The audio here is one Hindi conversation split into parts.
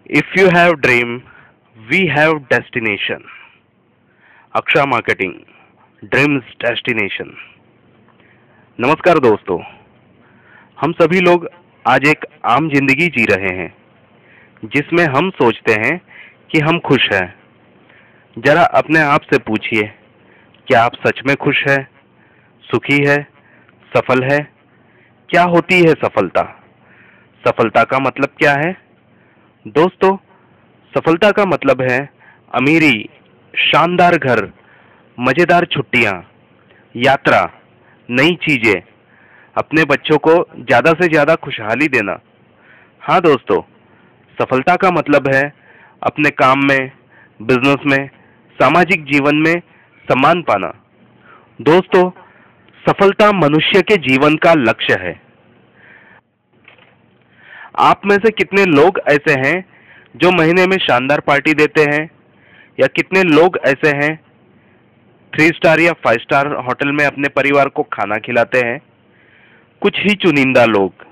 If you have dream, we have destination. अक्षा marketing dreams destination. नमस्कार दोस्तों, हम सभी लोग आज एक आम जिंदगी जी रहे हैं जिसमें हम सोचते हैं कि हम खुश हैं। जरा अपने आप से पूछिए, क्या आप सच में खुश है, सुखी है, सफल है? क्या होती है सफलता? सफलता का मतलब क्या है? दोस्तों, सफलता का मतलब है अमीरी, शानदार घर, मजेदार छुट्टियां, यात्रा, नई चीजें, अपने बच्चों को ज्यादा से ज्यादा खुशहाली देना। हाँ दोस्तों, सफलता का मतलब है अपने काम में, बिजनेस में, सामाजिक जीवन में सम्मान पाना। दोस्तों, सफलता मनुष्य के जीवन का लक्ष्य है। आप में से कितने लोग ऐसे हैं जो महीने में शानदार पार्टी देते हैं, या कितने लोग ऐसे हैं 3 स्टार या 5 स्टार होटल में अपने परिवार को खाना खिलाते हैं? कुछ ही चुनिंदा लोग।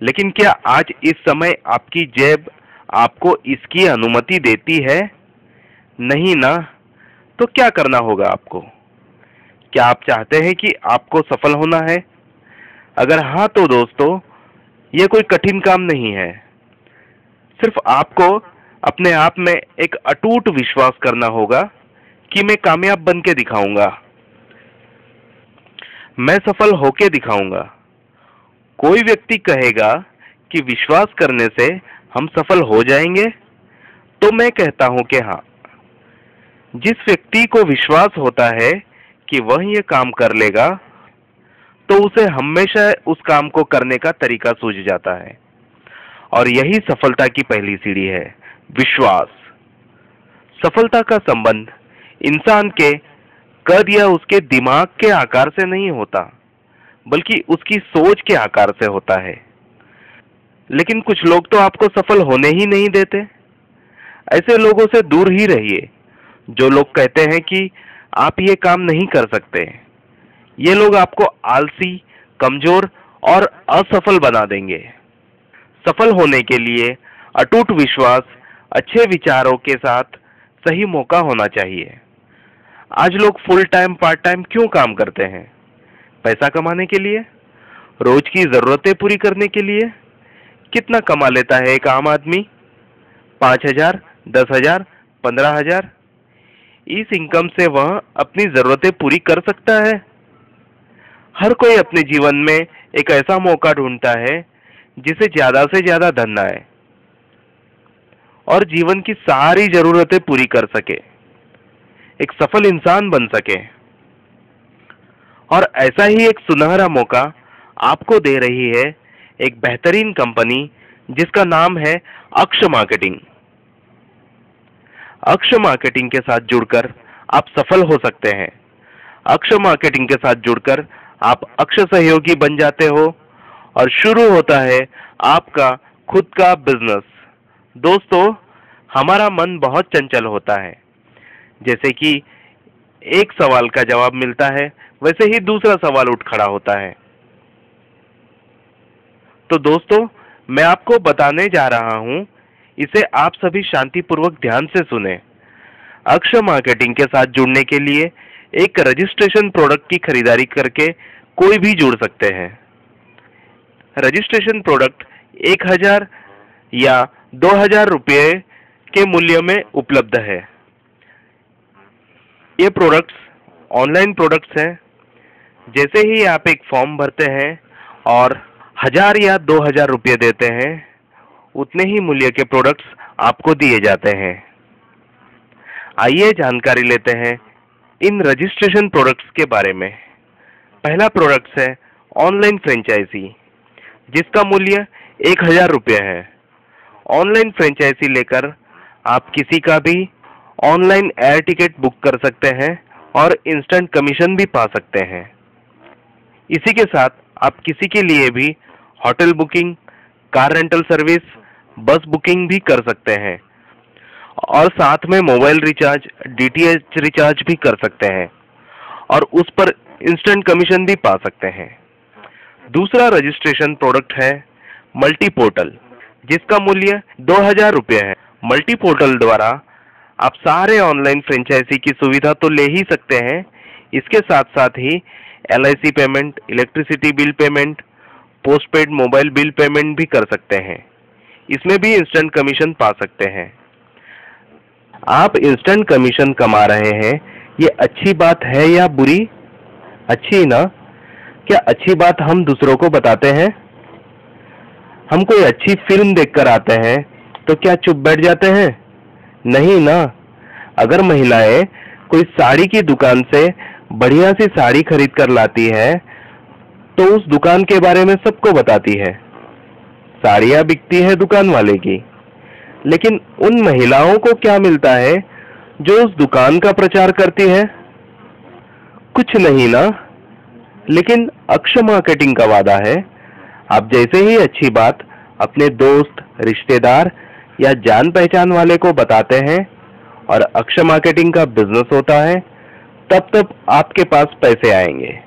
लेकिन क्या आज इस समय आपकी जेब आपको इसकी अनुमति देती है? नहीं ना। तो क्या करना होगा आपको? क्या आप चाहते हैं कि आपको सफल होना है? अगर हाँ तो दोस्तों, यह कोई कठिन काम नहीं है। सिर्फ आपको अपने आप में एक अटूट विश्वास करना होगा कि मैं कामयाब बन के दिखाऊंगा, मैं सफल होके दिखाऊंगा। कोई व्यक्ति कहेगा कि विश्वास करने से हम सफल हो जाएंगे, तो मैं कहता हूं कि हाँ। जिस व्यक्ति को विश्वास होता है कि वह ये काम कर लेगा, तो उसे हमेशा उस काम को करने का तरीका सूझ जाता है। और यही सफलता की पहली सीढ़ी है, विश्वास। सफलता का संबंध इंसान के कद या उसके दिमाग के आकार से नहीं होता, बल्कि उसकी सोच के आकार से होता है। लेकिन कुछ लोग तो आपको सफल होने ही नहीं देते। ऐसे लोगों से दूर ही रहिए, जो लोग कहते हैं कि आप ये काम नहीं कर सकते। ये लोग आपको आलसी, कमजोर और असफल बना देंगे। सफल होने के लिए अटूट विश्वास, अच्छे विचारों के साथ सही मौका होना चाहिए। आज लोग फुल टाइम, पार्ट टाइम क्यों काम करते हैं? पैसा कमाने के लिए, रोज की जरूरतें पूरी करने के लिए। कितना कमा लेता है एक आम आदमी? 5,000, 10,000, 15,000। इस इनकम से वह अपनी जरूरतें पूरी कर सकता है? हर कोई अपने जीवन में एक ऐसा मौका ढूंढता है जिसे ज्यादा से ज्यादा धन आए और जीवन की सारी जरूरतें पूरी कर सके, एक सफल इंसान बन सके। और ऐसा ही एक सुनहरा मौका आपको दे रही है एक बेहतरीन कंपनी जिसका नाम है अक्ष मार्केटिंग। अक्ष मार्केटिंग के साथ जुड़कर आप सफल हो सकते हैं। अक्ष मार्केटिंग के साथ जुड़कर आप अक्ष सहयोगी बन जाते हो और शुरू होता है आपका खुद का बिजनेस। दोस्तों, हमारा मन बहुत चंचल होता है। जैसे कि एक सवाल का जवाब मिलता है, वैसे ही दूसरा सवाल उठ खड़ा होता है। तो दोस्तों, मैं आपको बताने जा रहा हूं, इसे आप सभी शांतिपूर्वक ध्यान से सुने। अक्ष मार्केटिंग के साथ जुड़ने के लिए एक रजिस्ट्रेशन प्रोडक्ट की खरीदारी करके कोई भी जुड़ सकते हैं। रजिस्ट्रेशन प्रोडक्ट 1,000 या 2,000 रुपये के मूल्य में उपलब्ध है। ये प्रोडक्ट्स ऑनलाइन प्रोडक्ट्स हैं। जैसे ही आप एक फॉर्म भरते हैं और 1,000 या 2,000 रुपये देते हैं, उतने ही मूल्य के प्रोडक्ट्स आपको दिए जाते हैं। आइए जानकारी लेते हैं इन रजिस्ट्रेशन प्रोडक्ट्स के बारे में। पहला प्रोडक्ट है ऑनलाइन फ्रेंचाइजी, जिसका मूल्य 1,000 रुपये है। ऑनलाइन फ्रेंचाइजी लेकर आप किसी का भी ऑनलाइन एयर टिकट बुक कर सकते हैं और इंस्टेंट कमीशन भी पा सकते हैं। इसी के साथ आप किसी के लिए भी hotel booking, car rental service, बस बुकिंग भी कर सकते हैं और साथ में मोबाइल रिचार्ज, डीटीएच रिचार्ज भी कर सकते हैं और उस पर इंस्टेंट कमीशन भी पा सकते हैं। दूसरा रजिस्ट्रेशन प्रोडक्ट है मल्टी पोर्टल, जिसका मूल्य 2000 रुपये है। मल्टी पोर्टल द्वारा आप सारे ऑनलाइन फ्रेंचाइजी की सुविधा तो ले ही सकते हैं, इसके साथ साथ ही LIC payment, electricity bill payment, postpaid mobile bill payment भी कर सकते हैं। इसमें भी इंस्टेंट कमीशन पा सकते हैं। आप इंस्टेंट कमीशन कमा रहे हैं, ये अच्छी बात है या बुरी? अच्छी ना? क्या अच्छी बात हम दूसरों को बताते हैं? हम कोई अच्छी फिल्म देखकर आते हैं तो क्या चुप बैठ जाते हैं? नहीं ना। अगर महिलाएं कोई साड़ी की दुकान से बढ़िया सी साड़ी खरीद कर लाती है तो उस दुकान के बारे में सबको बताती है। साड़ियां बिकती है दुकान वाले की, लेकिन उन महिलाओं को क्या मिलता है जो उस दुकान का प्रचार करती है? कुछ नहीं ना। लेकिन अक्षय मार्केटिंग का वादा है, आप जैसे ही अच्छी बात अपने दोस्त, रिश्तेदार या जान पहचान वाले को बताते हैं और अक्षय मार्केटिंग का बिजनेस होता है, तब तब आपके पास पैसे आएंगे।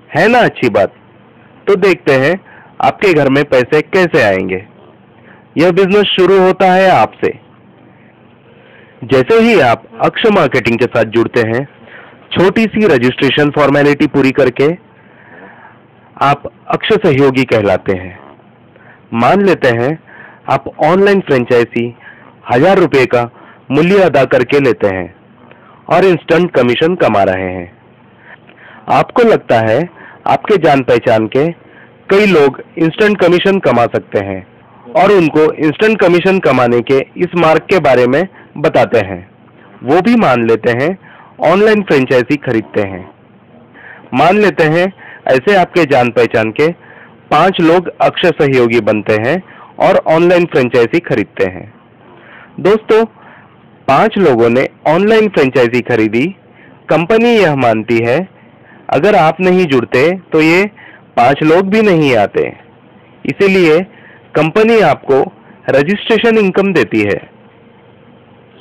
है ना अच्छी बात? तो देखते हैं आपके घर में पैसे कैसे आएंगे। यह बिजनेस शुरू होता है आपसे। जैसे ही आप अक्षय मार्केटिंग के साथ जुड़ते हैं, छोटी सी रजिस्ट्रेशन फॉर्मेलिटी पूरी करके आप अक्षय सहयोगी कहलाते हैं। मान लेते हैं आप ऑनलाइन फ्रेंचाइजी 1000 रुपये का मूल्य अदा करके लेते हैं और इंस्टेंट कमीशन कमा रहे हैं। आपको लगता है आपके जान पहचान के कई लोग इंस्टेंट कमीशन कमा सकते हैं और उनको इंस्टेंट कमीशन कमाने के इस मार्ग के बारे में बताते हैं। वो भी मान लेते हैं ऑनलाइन फ्रेंचाइजी खरीदते हैं। मान लेते हैं ऐसे आपके जान पहचान के 5 लोग अक्षय सहयोगी बनते हैं और ऑनलाइन फ्रेंचाइजी खरीदते हैं। दोस्तों, 5 लोगों ने ऑनलाइन फ्रेंचाइजी खरीदी। कंपनी यह मानती है अगर आप नहीं जुड़ते तो ये 5 लोग भी नहीं आते। इसीलिए कंपनी आपको रजिस्ट्रेशन इनकम देती है।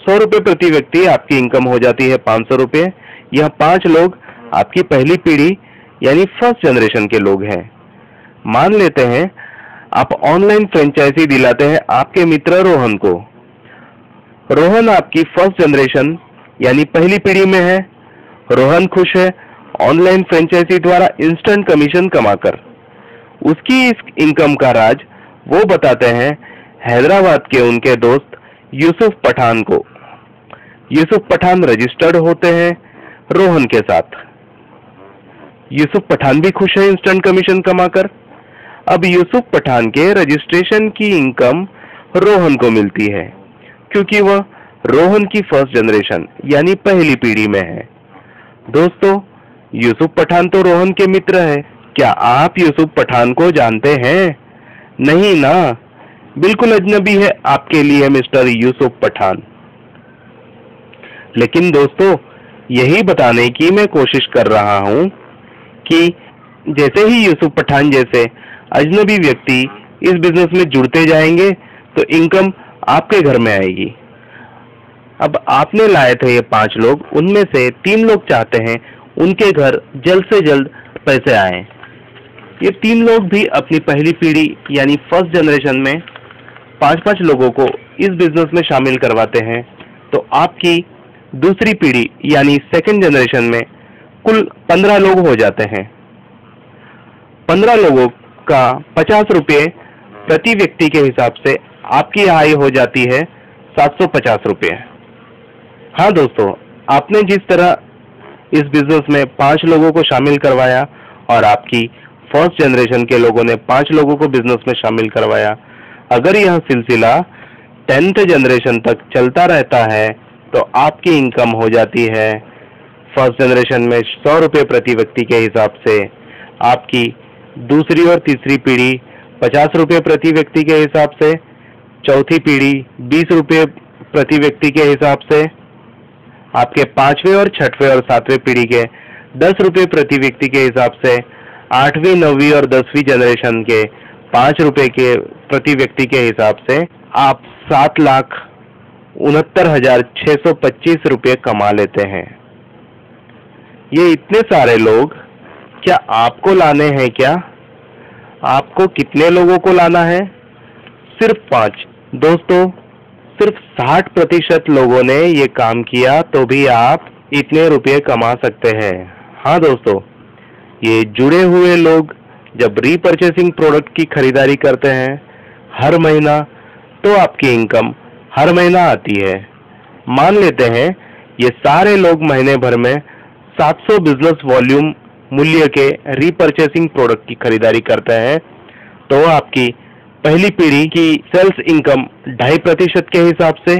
100 रुपये प्रति व्यक्ति आपकी इनकम हो जाती है 500 रुपये। यह 5 लोग आपकी पहली पीढ़ी यानी फर्स्ट जनरेशन के लोग हैं। मान लेते हैं आप ऑनलाइन फ्रेंचाइजी दिलाते हैं आपके मित्र रोहन को। रोहन आपकी फर्स्ट जनरेशन यानी पहली पीढ़ी में है। रोहन खुश है ऑनलाइन फ्रेंचाइजी द्वारा इंस्टेंट कमीशन कमाकर। उसकी इस इनकम का राज वो बताते हैं हैदराबाद के उनके दोस्त यूसुफ पठान को। यूसुफ पठान रजिस्टर्ड होते हैं रोहन के साथ। यूसुफ पठान भी खुश है इंस्टेंट कमीशन कमाकर। अब यूसुफ पठान के रजिस्ट्रेशन की इनकम रोहन को मिलती है, क्योंकि वह रोहन की फर्स्ट जनरेशन यानी पहली पीढ़ी में है। दोस्तों, यूसुफ पठान तो रोहन के मित्र है। क्या आप यूसुफ पठान को जानते हैं? नहीं ना, बिल्कुल अजनबी है आपके लिए मिस्टर यूसुफ पठान। लेकिन दोस्तों, यही बताने की मैं कोशिश कर रहा हूं कि जैसे ही यूसुफ पठान जैसे अजनबी व्यक्ति इस बिजनेस में जुड़ते जाएंगे तो इनकम आपके घर में आएगी। अब आपने लाए थे ये 5 लोग, उनमें से 3 लोग चाहते हैं उनके घर जल्द से जल्द पैसे आए। ये 3 लोग भी अपनी पहली पीढ़ी यानी फर्स्ट जनरेशन में 5-5 लोगों को इस बिजनेस में शामिल करवाते हैं, तो आपकी दूसरी पीढ़ी यानी सेकंड जनरेशन में कुल 15 लोग हो जाते हैं। 15 लोगों का 50 रुपये प्रति व्यक्ति के हिसाब से आपकी आय हो जाती है 750 रुपये। हाँ दोस्तों, आपने जिस तरह इस बिजनेस में 5 लोगों को शामिल करवाया और आपकी फर्स्ट जनरेशन के लोगों ने 5 लोगों को बिजनेस में शामिल करवाया, अगर यह सिलसिला 10th जनरेशन तक चलता रहता है तो आपकी इनकम हो जाती है फर्स्ट जनरेशन में 100 रुपये प्रति व्यक्ति के हिसाब से, आपकी दूसरी और तीसरी पीढ़ी 50 रुपये प्रति व्यक्ति के हिसाब से, चौथी पीढ़ी 20 रुपये प्रति व्यक्ति के हिसाब से, आपके 5वें और 6वें और 7वें पीढ़ी के 10 रुपये प्रति व्यक्ति के हिसाब से, 8वीं 9वीं और 10वीं जनरेशन के 5 रुपये के प्रति व्यक्ति के हिसाब से आप 7,69,625 रुपये कमा लेते हैं। ये इतने सारे लोग क्या आपको लाने हैं क्या? आपको कितने लोगों को लाना है? सिर्फ 5। दोस्तों, सिर्फ 60% लोगों ने ये काम किया तो भी आप इतने रुपये कमा सकते हैं। हाँ दोस्तों, ये जुड़े हुए लोग जब रीपरचेसिंग प्रोडक्ट की खरीदारी करते हैं हर महीना, तो आपकी इनकम हर महीना आती है। मान लेते हैं ये सारे लोग महीने भर में 700 बिजनेस वॉल्यूम मूल्य के रीपरचेसिंग प्रोडक्ट की खरीदारी करते हैं, तो आपकी पहली पीढ़ी की सेल्स इनकम 2.5% के हिसाब से,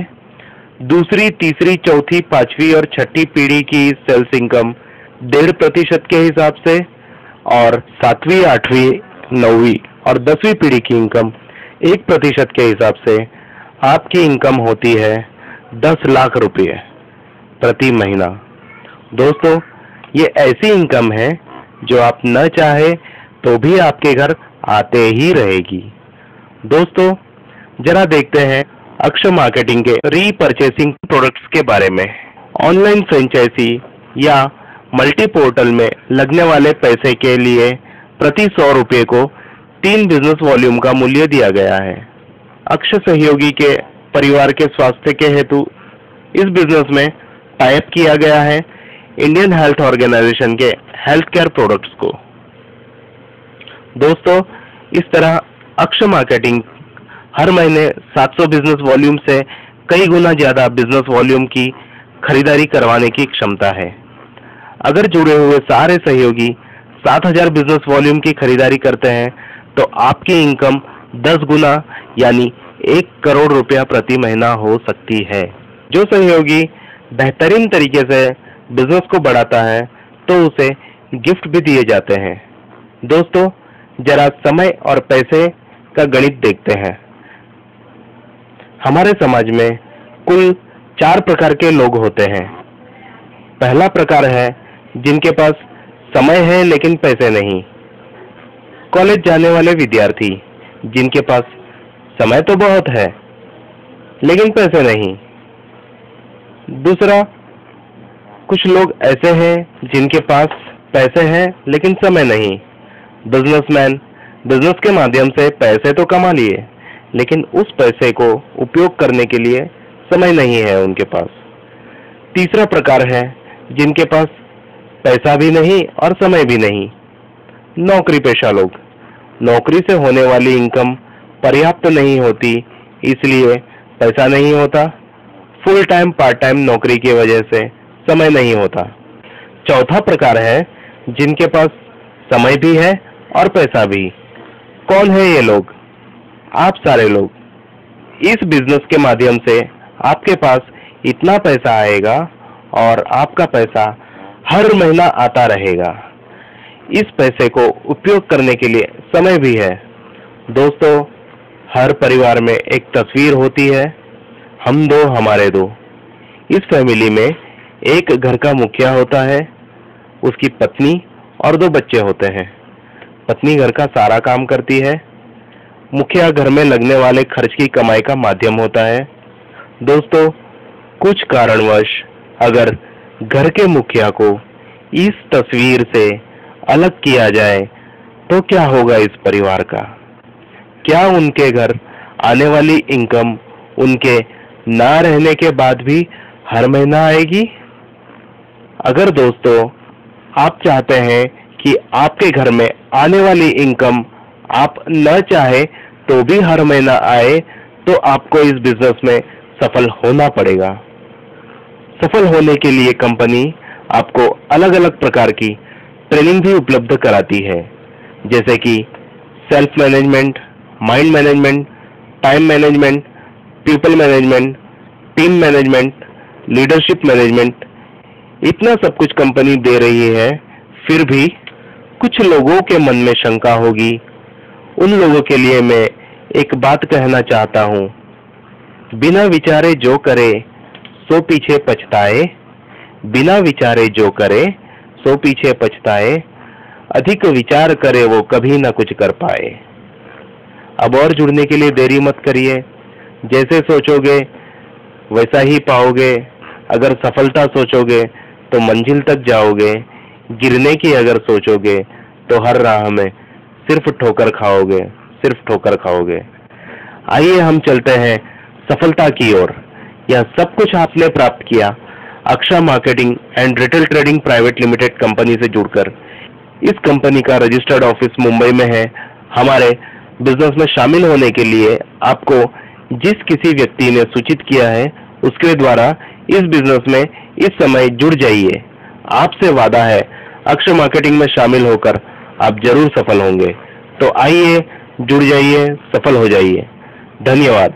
दूसरी, तीसरी, चौथी, पांचवी और छठी पीढ़ी की सेल्स इनकम 1.5% के हिसाब से, और 7वीं, 8वीं, 9वीं और 10वीं पीढ़ी की इनकम 1% के हिसाब से आपकी इनकम होती है 10 लाख रुपये प्रति महीना। दोस्तों, ये ऐसी इनकम है जो आप न चाहे तो भी आपके घर आते ही रहेगी। दोस्तों, जरा देखते हैं अक्षय मार्केटिंग के रीपरचेसिंग प्रोडक्ट्स के बारे में। ऑनलाइन फ्रेंचाइजी या मल्टी पोर्टल में लगने वाले पैसे के लिए प्रति 100 रुपये को 3 बिजनेस वॉल्यूम का मूल्य दिया गया है। अक्षय सहयोगी के परिवार के स्वास्थ्य के हेतु इस बिजनेस में टाइप किया गया है इंडियन हेल्थ ऑर्गेनाइजेशन के हेल्थ केयर प्रोडक्ट्स को। दोस्तों, इस तरह अक्षय मार्केटिंग हर महीने 700 बिजनेस वॉल्यूम से कई गुना ज्यादा बिजनेस वॉल्यूम की खरीदारी करवाने की क्षमता है। अगर जुड़े हुए सारे सहयोगी 7000 बिजनेस वॉल्यूम की खरीदारी करते हैं तो आपकी इनकम 10 गुना यानी 1 करोड़ रुपया प्रति महीना हो सकती है। जो सहयोगी बेहतरीन तरीके से बिजनेस को बढ़ाता है तो उसे गिफ्ट भी दिए जाते हैं। दोस्तों, जरा समय और पैसे का गणित देखते हैं। हमारे समाज में कुल 4 प्रकार के लोग होते हैं। पहला प्रकार है जिनके पास समय है लेकिन पैसे नहीं। कॉलेज जाने वाले विद्यार्थी जिनके पास समय तो बहुत है लेकिन पैसे नहीं। दूसरा, कुछ लोग ऐसे हैं जिनके पास पैसे हैं लेकिन समय नहीं। बिजनेसमैन बिजनेस के माध्यम से पैसे तो कमा लिए लेकिन उस पैसे को उपयोग करने के लिए समय नहीं है उनके पास। तीसरा प्रकार है जिनके पास पैसा भी नहीं और समय भी नहीं। नौकरी पेशा लोग, नौकरी से होने वाली इनकम पर्याप्त नहीं होती इसलिए पैसा नहीं होता। फुल टाइम पार्ट टाइम नौकरी की वजह से समय नहीं होता। चौथा प्रकार है जिनके पास समय भी है और पैसा भी। कौन है ये लोग? आप सारे लोग। इस बिजनेस के माध्यम से आपके पास इतना पैसा आएगा और आपका पैसा हर महीना आता रहेगा। इस पैसे को उपयोग करने के लिए समय भी है। दोस्तों, हर परिवार में एक तस्वीर होती है, हम दो हमारे दो। इस फैमिली में एक घर का मुखिया होता है, उसकी पत्नी और 2 बच्चे होते हैं। पत्नी घर का सारा काम करती है, मुखिया घर में लगने वाले खर्च की कमाई का माध्यम होता है। दोस्तों, कुछ कारणवश अगर घर के मुखिया को इस तस्वीर से अलग किया जाए तो क्या होगा इस परिवार का? क्या उनके घर आने वाली इनकम उनके ना रहने के बाद भी हर महीना आएगी? अगर दोस्तों आप चाहते हैं कि आपके घर में आने वाली इनकम आप न चाहे तो भी हर महीना आए, तो आपको इस बिजनेस में सफल होना पड़ेगा। सफल होने के लिए कंपनी आपको अलग अलग प्रकार की ट्रेनिंग भी उपलब्ध कराती है, जैसे कि self management, mind management, time management, people management, team management, leadership management. इतना सब कुछ कंपनी दे रही है, फिर भी कुछ लोगों के मन में शंका होगी। उन लोगों के लिए मैं एक बात कहना चाहता हूँ, बिना विचारे जो करे सो पीछे पछताए, बिना विचारे जो करे सो पीछे पछताए, अधिक विचार करे वो कभी ना कुछ कर पाए। अब और जुड़ने के लिए देरी मत करिए। जैसे सोचोगे वैसा ही पाओगे। अगर सफलता सोचोगे तो मंजिल तक जाओगे, गिरने की अगर सोचोगे तो हर राह में सिर्फ ठोकर खाओगे, सिर्फ ठोकर खाओगे। आइए हम चलते हैं सफलता की ओर। यह सब कुछ आपने प्राप्त किया Aksha marketing and retail trading private limited company से जुड़कर। इस कंपनी का रजिस्टर्ड ऑफिस मुंबई में है। हमारे बिजनेस में शामिल होने के लिए आपको जिस किसी व्यक्ति ने सूचित किया है उसके द्वारा इस बिजनेस में इस समय जुड़ जाइए। आपसे वादा है अक्षय मार्केटिंग में शामिल होकर आप जरूर सफल होंगे। तो आइए जुड़ जाइए, सफल हो जाइए। धन्यवाद।